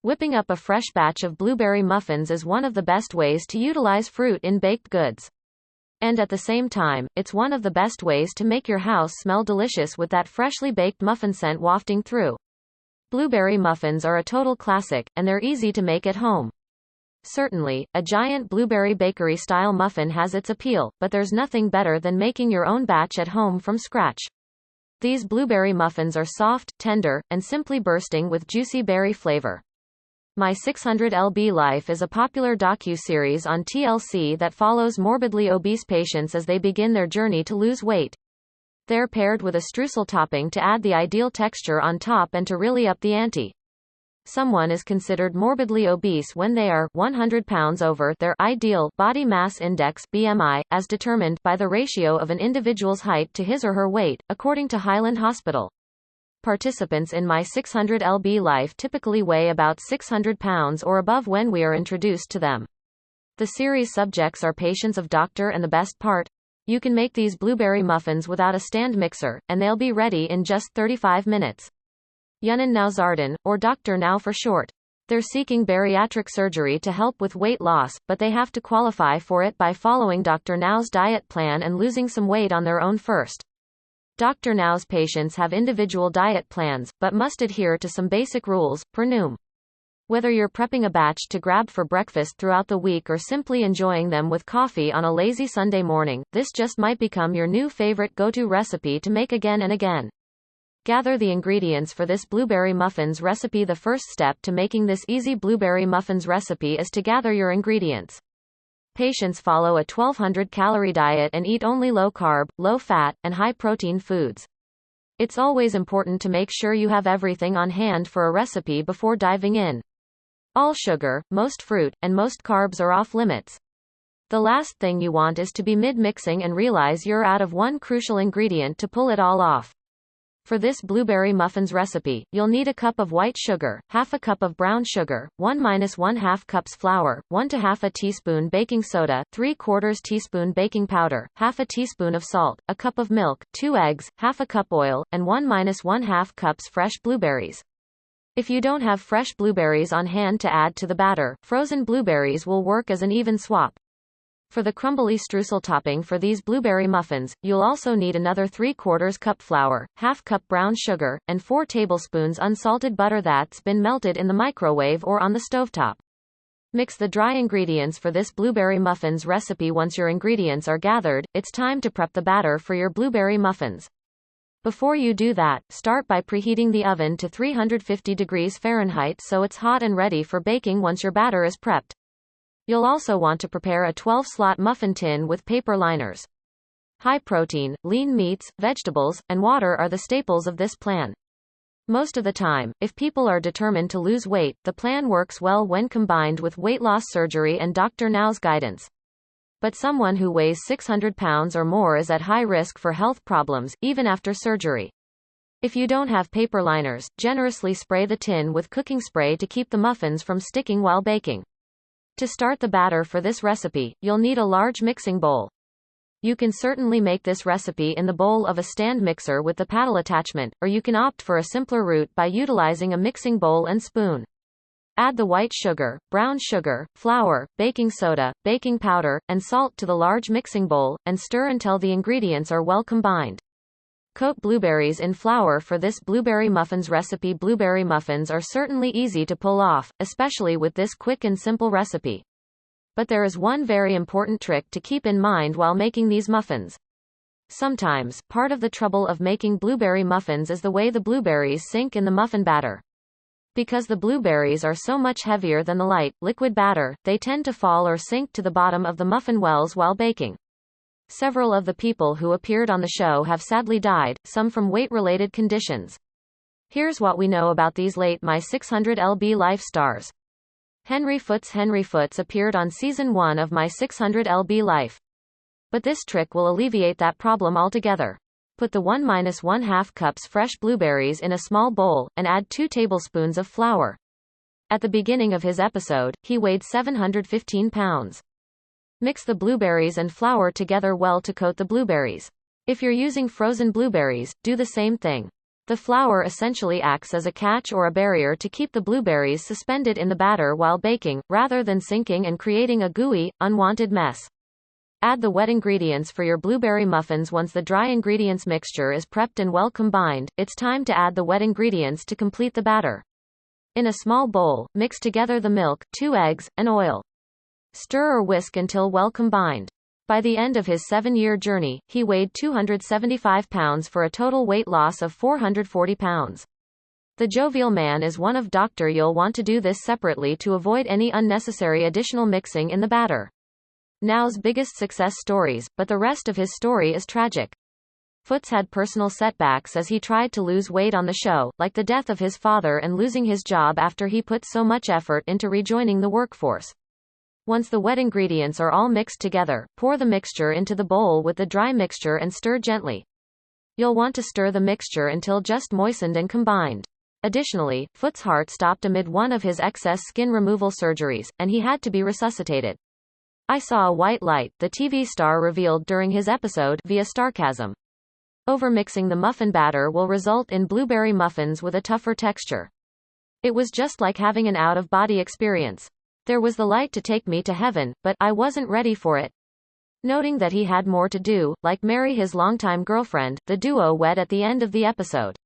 Whipping up a fresh batch of blueberry muffins is one of the best ways to utilize fruit in baked goods. And at the same time, it's one of the best ways to make your house smell delicious with that freshly baked muffin scent wafting through. Blueberry muffins are a total classic, and they're easy to make at home. Certainly, a giant blueberry bakery-style muffin has its appeal, but there's nothing better than making your own batch at home from scratch. These blueberry muffins are soft, tender, and simply bursting with juicy berry flavor. My 600 lb Life is a popular docu-series on TLC that follows morbidly obese patients as they begin their journey to lose weight. They're paired with a streusel topping to add the ideal texture on top and to really up the ante. Someone is considered morbidly obese when they are 100 pounds over their ideal body mass index (BMI), as determined by the ratio of an individual's height to his or her weight, according to Highland Hospital. Participants in My 600 lb Life typically weigh about 600 pounds or above when we are introduced to them. The series subjects are patients of doctor, and the best part? You can make these blueberry muffins without a stand mixer, and they'll be ready in just 35 minutes. Yunan Nauzardin, or Dr. Now for short. They're seeking bariatric surgery to help with weight loss, but they have to qualify for it by following Dr. Now's diet plan and losing some weight on their own first. Dr. Now's patients have individual diet plans, but must adhere to some basic rules, per Noom. Whether you're prepping a batch to grab for breakfast throughout the week or simply enjoying them with coffee on a lazy Sunday morning, this just might become your new favorite go-to recipe to make again and again. Gather the ingredients for this blueberry muffins recipe. The first step to making this easy blueberry muffins recipe is to gather your ingredients. Patients follow a 1200-calorie diet and eat only low-carb, low-fat, and high-protein foods. It's always important to make sure you have everything on hand for a recipe before diving in. All sugar, most fruit, and most carbs are off limits. The last thing you want is to be mid-mixing and realize you're out of one crucial ingredient to pull it all off. For this blueberry muffins recipe, you'll need a cup of white sugar, half a cup of brown sugar, 1–1/2 cups flour, 1–1/2 teaspoon baking soda, 3/4 teaspoon baking powder, half a teaspoon of salt, a cup of milk, 2 eggs, half a cup oil, and 1–1/2 cups fresh blueberries. If you don't have fresh blueberries on hand to add to the batter, frozen blueberries will work as an even swap. For the crumbly streusel topping for these blueberry muffins, you'll also need another 3/4 cup flour, half cup brown sugar, and 4 tablespoons unsalted butter that's been melted in the microwave or on the stovetop. Mix the dry ingredients for this blueberry muffins recipe. Once your ingredients are gathered, it's time to prep the batter for your blueberry muffins. Before you do that, start by preheating the oven to 350 degrees Fahrenheit so it's hot and ready for baking once your batter is prepped. You'll also want to prepare a 12-slot muffin tin with paper liners. High protein, lean meats, vegetables, and water are the staples of this plan. Most of the time, if people are determined to lose weight, the plan works well when combined with weight loss surgery and Dr. Now's guidance. But someone who weighs 600 pounds or more is at high risk for health problems, even after surgery. If you don't have paper liners, generously spray the tin with cooking spray to keep the muffins from sticking while baking. To start the batter for this recipe, you'll need a large mixing bowl. You can certainly make this recipe in the bowl of a stand mixer with the paddle attachment, or you can opt for a simpler route by utilizing a mixing bowl and spoon. Add the white sugar, brown sugar, flour, baking soda, baking powder, and salt to the large mixing bowl, and stir until the ingredients are well combined. Coat blueberries in flour for this blueberry muffins recipe. Blueberry muffins are certainly easy to pull off, especially with this quick and simple recipe. But there is one very important trick to keep in mind while making these muffins. Sometimes, part of the trouble of making blueberry muffins is the way the blueberries sink in the muffin batter. Because the blueberries are so much heavier than the light, liquid batter, they tend to fall or sink to the bottom of the muffin wells while baking. Several of the people who appeared on the show have sadly died, some from weight-related conditions. Here's what we know about these late My 600 lb Life stars. Henry Foots appeared on Season 1 of My 600 lb Life. But this trick will alleviate that problem altogether. Put the 1–1/2 cups fresh blueberries in a small bowl, and add 2 tablespoons of flour. At the beginning of his episode, he weighed 715 pounds. Mix the blueberries and flour together well to coat the blueberries. If you're using frozen blueberries, do the same thing. The flour essentially acts as a catch or a barrier to keep the blueberries suspended in the batter while baking, rather than sinking and creating a gooey, unwanted mess. Add the wet ingredients for your blueberry muffins. Once the dry ingredients mixture is prepped and well combined, it's time to add the wet ingredients to complete the batter. In a small bowl, mix together the milk, 2 eggs, and oil. Stir or whisk until well combined. By the end of his 7-year journey, he weighed 275 pounds for a total weight loss of 440 pounds. The jovial man is one of Dr. You'll want to do this separately to avoid any unnecessary additional mixing in the batter. Now's biggest success stories, but the rest of his story is tragic. Foots had personal setbacks as he tried to lose weight on the show, like the death of his father and losing his job after he put so much effort into rejoining the workforce. Once the wet ingredients are all mixed together, pour the mixture into the bowl with the dry mixture and stir gently. You'll want to stir the mixture until just moistened and combined. Additionally, Foot's heart stopped amid one of his excess skin removal surgeries, and he had to be resuscitated. "I saw a white light," the TV star revealed during his episode via Starcasm. Overmixing the muffin batter will result in blueberry muffins with a tougher texture. "It was just like having an out-of-body experience. There was the light to take me to heaven, but I wasn't ready for it." Noting that he had more to do, like marry his longtime girlfriend, the duo wed at the end of the episode.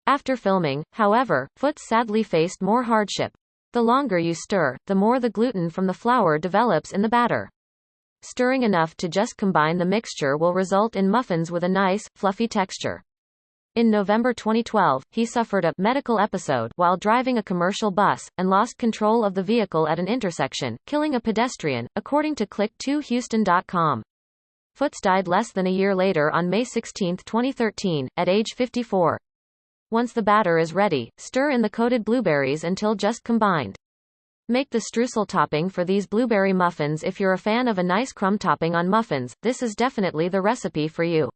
After filming, however, Foots sadly faced more hardship. The longer you stir, the more the gluten from the flour develops in the batter. Stirring enough to just combine the mixture will result in muffins with a nice, fluffy texture. In November 2012, he suffered a medical episode while driving a commercial bus, and lost control of the vehicle at an intersection, killing a pedestrian, according to Click2Houston.com. Foots died less than a year later on May 16, 2013, at age 54. Once the batter is ready, stir in the coated blueberries until just combined. Make the streusel topping for these blueberry muffins. If you're a fan of a nice crumb topping on muffins, this is definitely the recipe for you.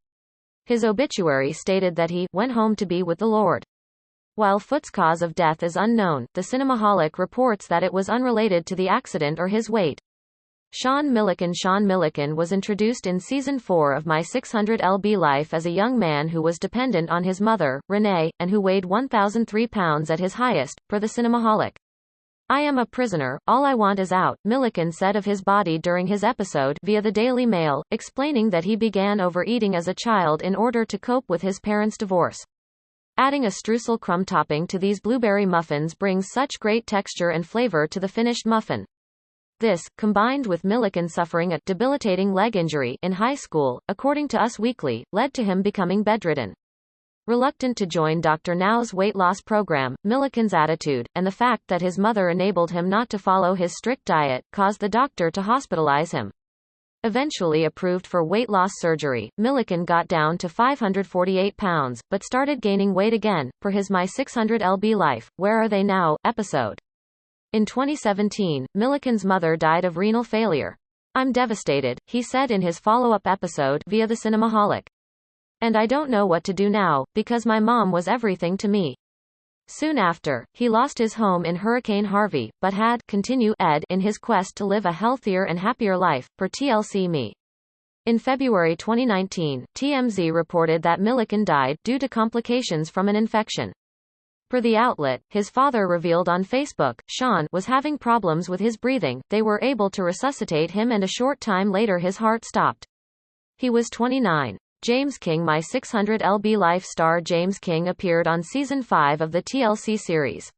His obituary stated that he went home to be with the Lord. While Foot's cause of death is unknown, the Cinemaholic reports that it was unrelated to the accident or his weight. Sean Milliken was introduced in Season 4 of My 600lb Life as a young man who was dependent on his mother, Renee, and who weighed 1,003 pounds at his highest, per the Cinemaholic. "I am a prisoner, all I want is out," Milliken said of his body during his episode via the Daily Mail, explaining that he began overeating as a child in order to cope with his parents' divorce. Adding a streusel crumb topping to these blueberry muffins brings such great texture and flavor to the finished muffin. This, combined with Milliken suffering a debilitating leg injury in high school, according to Us Weekly, led to him becoming bedridden. Reluctant to join Dr. Now's weight loss program, Milliken's attitude, and the fact that his mother enabled him not to follow his strict diet, caused the doctor to hospitalize him. Eventually approved for weight loss surgery, Milliken got down to 548 pounds, but started gaining weight again, per his My 600lb Life, Where Are They Now? Episode. In 2017, Milliken's mother died of renal failure. "I'm devastated," he said in his follow-up episode via the Cinemaholic. "And I don't know what to do now, because my mom was everything to me." Soon after, he lost his home in Hurricane Harvey, but had continue Ed in his quest to live a healthier and happier life, per TLC Me. In February 2019, TMZ reported that Milliken died due to complications from an infection. Per the outlet, his father revealed on Facebook, Sean was having problems with his breathing. They were able to resuscitate him, and a short time later his heart stopped. He was 29. James King. My 600lb Life star James King appeared on Season 5 of the TLC series.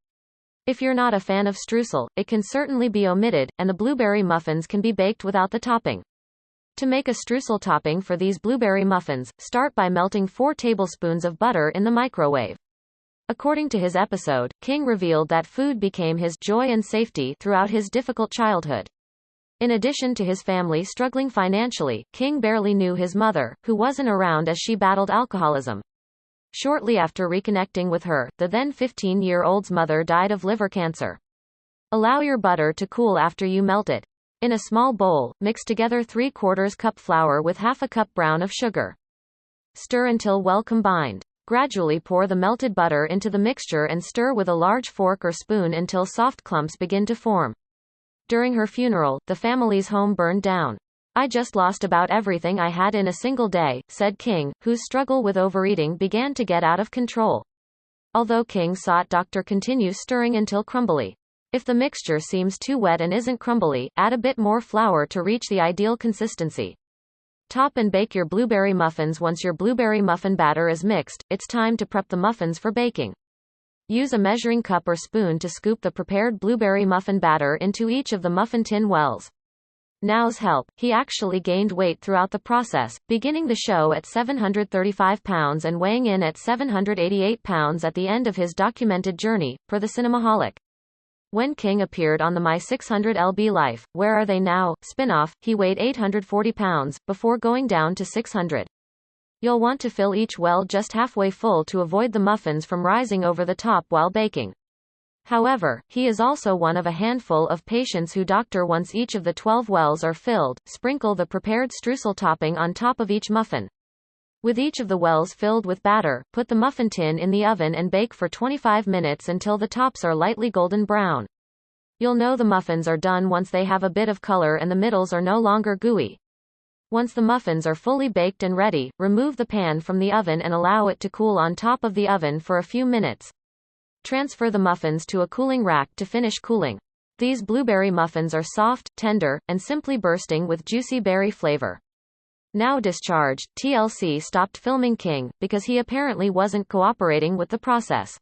If you're not a fan of streusel, it can certainly be omitted, and the blueberry muffins can be baked without the topping. To make a streusel topping for these blueberry muffins, start by melting 4 tablespoons of butter in the microwave. According to his episode, King revealed that food became his joy and safety throughout his difficult childhood. In addition to his family struggling financially, King barely knew his mother, who wasn't around as she battled alcoholism. Shortly after reconnecting with her, the then 15-year-old's mother died of liver cancer. Allow your butter to cool after you melt it. In a small bowl, mix together 3/4 cup flour with half a cup brown of sugar. Stir until well combined. Gradually pour the melted butter into the mixture and stir with a large fork or spoon until soft clumps begin to form. During her funeral, the family's home burned down. "I just lost about everything I had in a single day," said King, whose struggle with overeating began to get out of control. Although King sought Dr. continue stirring until crumbly. If the mixture seems too wet and isn't crumbly, add a bit more flour to reach the ideal consistency. Top and bake your blueberry muffins. Once your blueberry muffin batter is mixed, it's time to prep the muffins for baking. Use a measuring cup or spoon to scoop the prepared blueberry muffin batter into each of the muffin tin wells. Now's help. He actually gained weight throughout the process, beginning the show at 735 pounds and weighing in at 788 pounds at the end of his documented journey, per the Cinemaholic. When King appeared on the My 600 lb Life, Where Are They Now? Spin-off, he weighed 840 pounds, before going down to 600. You'll want to fill each well just halfway full to avoid the muffins from rising over the top while baking. However, he is also one of a handful of patients who doctor once each of the 12 wells are filled, sprinkle the prepared streusel topping on top of each muffin. With each of the wells filled with batter, put the muffin tin in the oven and bake for 25 minutes until the tops are lightly golden brown. You'll know the muffins are done once they have a bit of color and the middles are no longer gooey. Once the muffins are fully baked and ready, remove the pan from the oven and allow it to cool on top of the oven for a few minutes. Transfer the muffins to a cooling rack to finish cooling. These blueberry muffins are soft, tender, and simply bursting with juicy berry flavor. Now discharged, TLC stopped filming King, because he apparently wasn't cooperating with the process.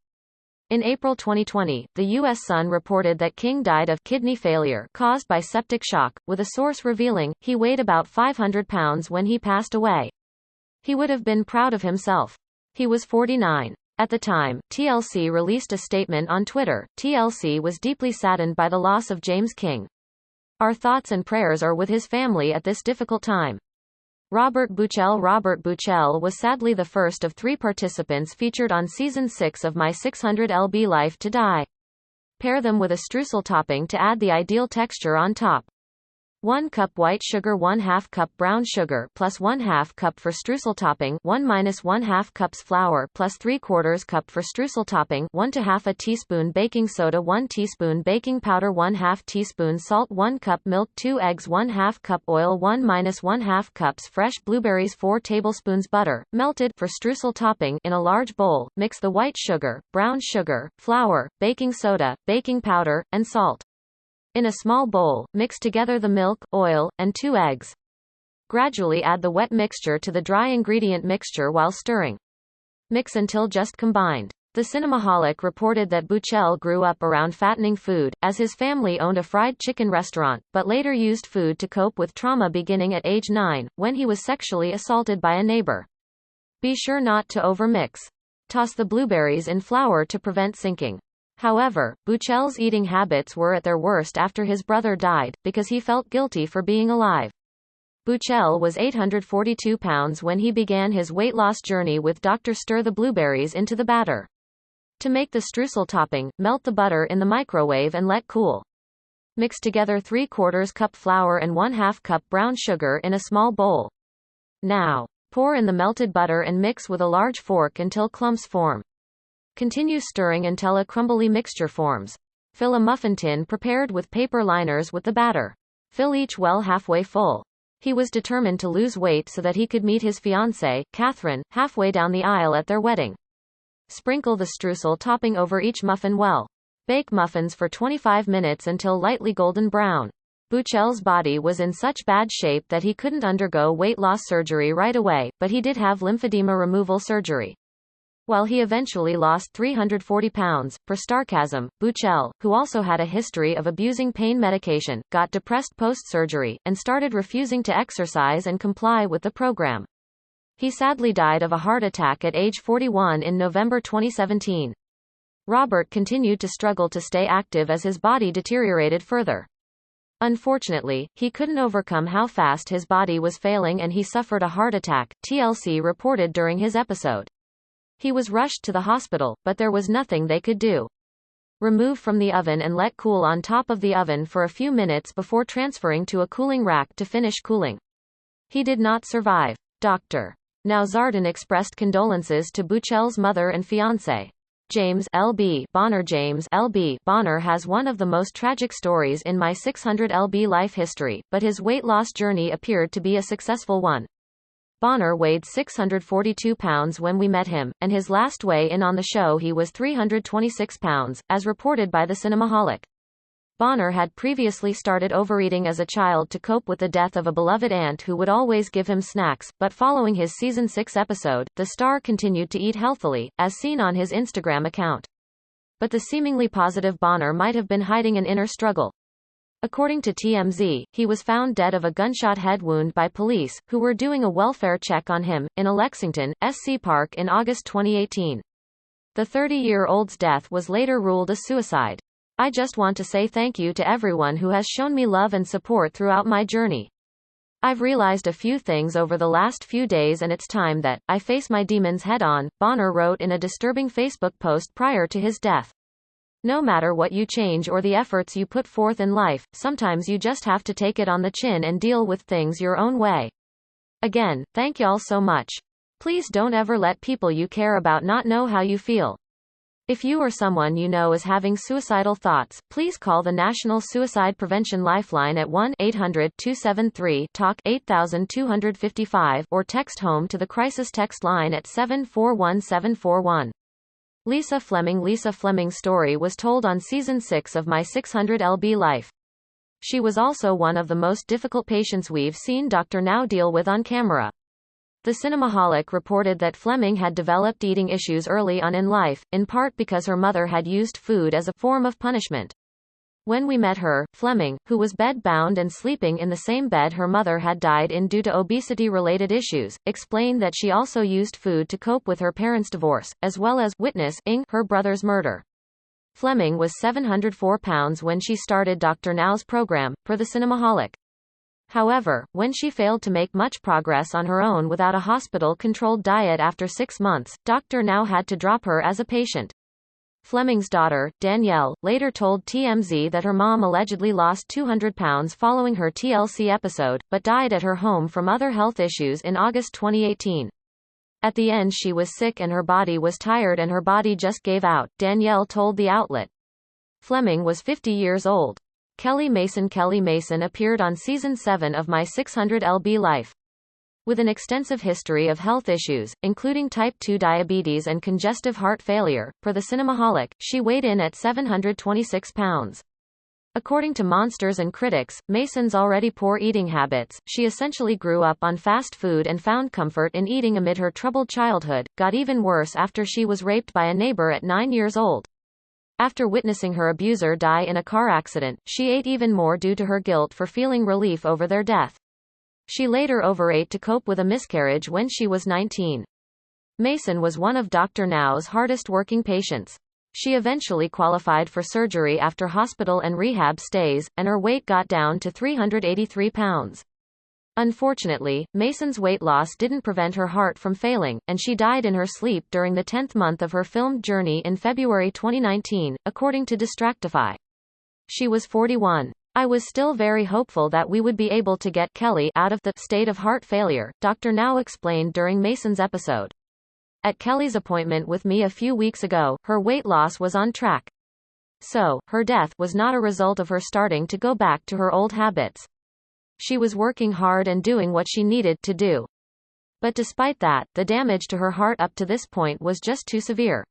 In April 2020, the U.S. Sun reported that King died of kidney failure caused by septic shock, with a source revealing he weighed about 500 pounds when he passed away. He would have been proud of himself. He was 49. At the time, TLC released a statement on Twitter. TLC was deeply saddened by the loss of James King. Our thoughts and prayers are with his family at this difficult time. Robert Buchel was sadly the first of 3 participants featured on Season 6 of My 600 lb Life to die. Pair them with a streusel topping to add the ideal texture on top. 1 cup white sugar, 1/2 cup brown sugar plus 1/2 cup for streusel topping, 1-1/2 cups flour plus 3/4 cup for streusel topping, 1 to 1/2 teaspoon baking soda, 1 teaspoon baking powder, 1/2 teaspoon salt, 1 cup milk, 2 eggs, 1/2 cup oil, 1-1/2 cups fresh blueberries, 4 tablespoons butter, melted, for streusel topping. In a large bowl, mix the white sugar, brown sugar, flour, baking soda, baking powder, and salt. In a small bowl, mix together the milk, oil, and 2 eggs. Gradually add the wet mixture to the dry ingredient mixture while stirring. Mix until just combined. The Cinemaholic reported that Buchel grew up around fattening food, as his family owned a fried chicken restaurant, but later used food to cope with trauma beginning at age 9, when he was sexually assaulted by a neighbor. Be sure not to overmix. Toss the blueberries in flour to prevent sinking. However, Buchel's eating habits were at their worst after his brother died, because he felt guilty for being alive. Buchel was 842 pounds when he began his weight loss journey with Dr. Stir the blueberries into the batter. To make the streusel topping, melt the butter in the microwave and let cool. Mix together 3/4 cup flour and 1/2 cup brown sugar in a small bowl. Now, pour in the melted butter and mix with a large fork until clumps form. Continue stirring until a crumbly mixture forms. Fill a muffin tin prepared with paper liners with the batter. Fill each well halfway full. He was determined to lose weight so that he could meet his fiancée, Catherine, halfway down the aisle at their wedding. Sprinkle the streusel topping over each muffin well. Bake muffins for 25 minutes until lightly golden brown. Buchel's body was in such bad shape that he couldn't undergo weight loss surgery right away, but he did have lymphedema removal surgery. While he eventually lost 340 pounds, per sarcasm, Buchel, who also had a history of abusing pain medication, got depressed post-surgery, and started refusing to exercise and comply with the program. He sadly died of a heart attack at age 41 in November 2017. Robert continued to struggle to stay active as his body deteriorated further. Unfortunately, he couldn't overcome how fast his body was failing and he suffered a heart attack, TLC reported during his episode. He was rushed to the hospital, but there was nothing they could do. Remove from the oven and let cool on top of the oven for a few minutes before transferring to a cooling rack to finish cooling. He did not survive. Dr. Now Zardin expressed condolences to Buchel's mother and fiancé. James L.B. Bonner James L.B. Bonner has one of the most tragic stories in My 600 lb life history, but his weight loss journey appeared to be a successful one. Bonner weighed 642 pounds when we met him, and his last weigh-in on the show he was 326 pounds, as reported by the Cinemaholic. Bonner had previously started overeating as a child to cope with the death of a beloved aunt who would always give him snacks, but following his season 6 episode, the star continued to eat healthily, as seen on his Instagram account. But the seemingly positive Bonner might have been hiding an inner struggle. According to TMZ, he was found dead of a gunshot head wound by police, who were doing a welfare check on him, in a Lexington, SC park in August 2018. The 30-year-old's death was later ruled a suicide. I just want to say thank you to everyone who has shown me love and support throughout my journey. I've realized a few things over the last few days and it's time that I face my demons head-on, Bonner wrote in a disturbing Facebook post prior to his death. No matter what you change or the efforts you put forth in life, sometimes you just have to take it on the chin and deal with things your own way. Again, thank y'all so much. Please don't ever let people you care about not know how you feel. If you or someone you know is having suicidal thoughts, please call the National Suicide Prevention Lifeline at 1-800-273-TALK 8255 or text HOME to the crisis text line at 741741. Lisa Fleming's story was told on Season 6 of My 600lb Life. She was also one of the most difficult patients we've seen Dr. Now deal with on camera. The Cinemaholic reported that Fleming had developed eating issues early on in life, in part because her mother had used food as a form of punishment. When we met her, Fleming, who was bed-bound and sleeping in the same bed her mother had died in due to obesity-related issues, explained that she also used food to cope with her parents' divorce, as well as witnessing her brother's murder. Fleming was 704 pounds when she started Dr. Now's program, per the Cinemaholic. However, when she failed to make much progress on her own without a hospital-controlled diet after 6 months, Dr. Now had to drop her as a patient. Fleming's daughter, Danielle, later told TMZ that her mom allegedly lost 200 pounds following her TLC episode, but died at her home from other health issues in August 2018. At the end she was sick and her body was tired and her body just gave out, Danielle told the outlet. Fleming was 50 years old. Kelly Mason appeared on Season 7 of My 600lb Life. With an extensive history of health issues, including type 2 diabetes and congestive heart failure, per the Cinemaholic, she weighed in at 726 pounds. According to Monsters and critics, Mason's already poor eating habits, she essentially grew up on fast food and found comfort in eating amid her troubled childhood, got even worse after she was raped by a neighbor at 9 years old. After witnessing her abuser die in a car accident, she ate even more due to her guilt for feeling relief over their death. She later overate to cope with a miscarriage when she was 19. Mason was one of Dr. Now's hardest-working patients. She eventually qualified for surgery after hospital and rehab stays, and her weight got down to 383 pounds. Unfortunately, Mason's weight loss didn't prevent her heart from failing, and she died in her sleep during the 10th month of her filmed journey in February 2019, according to Distractify. She was 41. I was still very hopeful that we would be able to get Kelly out of the state of heart failure, Dr. Now explained during Mason's episode. At Kelly's appointment with me a few weeks ago, her weight loss was on track. So, her death was not a result of her starting to go back to her old habits. She was working hard and doing what she needed to do. But despite that, the damage to her heart up to this point was just too severe.